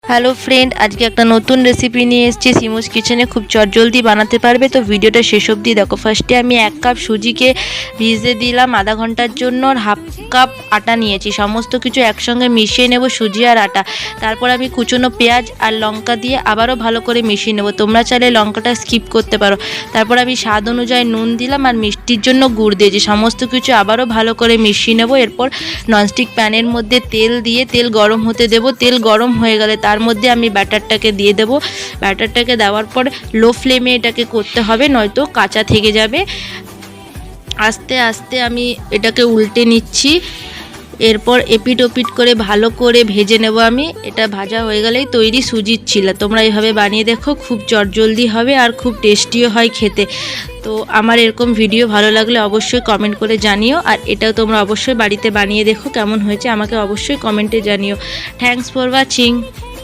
Hello friend, আজকে একটা নতুন রেসিপি নিয়ে এসেছি সিমুস কিচেনে। খুব চটজলদি বানাতে পারবে, তো ভিডিওটা শেষ অবধি দেখো। ফার্স্টে আমি 1 কাপ সুজিকে ভিজতে দিলাম আধা ঘন্টার জন্য। আর হাফ কাপ আটা নিয়েছি, সমস্ত কিছু একসঙ্গে মিশিয়ে নেব, সুজি আর আটা। তারপর আমি কুচনো পেঁয়াজ আর লঙ্কা দিয়ে আবারও ভালো করে মিশিয়ে নেব। তোমরা চাইলে লঙ্কাটা স্কিপ করতে পারো। তারপর আমি স্বাদ অনুযায়ী নুন দিলাম আর মিষ্টির জন্য গুড় দিয়েছি। সমস্ত কিছু আবারও ভালো করে মিশিয়ে নেব। এরপর ননস্টিক প্যানের মধ্যে তেল দিয়ে তেল গরম হতে দেব। তেল গরম হয়ে গেলে তার মধ্যে আমি ব্যাটারটাকে দিয়ে দেব। ব্যাটারটাকে দেওয়ার পর লো ফ্লেমে এটাকে করতে হবে, নয়তো কাঁচা থেকে যাবে। আস্তে আস্তে আমি এটাকে উল্টে নিচ্ছি। এরপর এপিট ওপিট করে ভালো করে ভেজে নেব আমি। এটা ভাজা হয়ে গেলেই তৈরি সুজির চিলা। তোমরা এইভাবে বানিয়ে দেখো, খুব চটজলদি হবে আর খুব টেস্টিও হয় খেতে। তো আমার এরকম ভিডিও ভালো লাগলে অবশ্যই কমেন্ট করে জানিও। আর এটাও তোমরা অবশ্যই বাড়িতে বানিয়ে দেখো, কেমন হয়েছে আমাকে অবশ্যই কমেন্টে জানিও। Thanks for watching.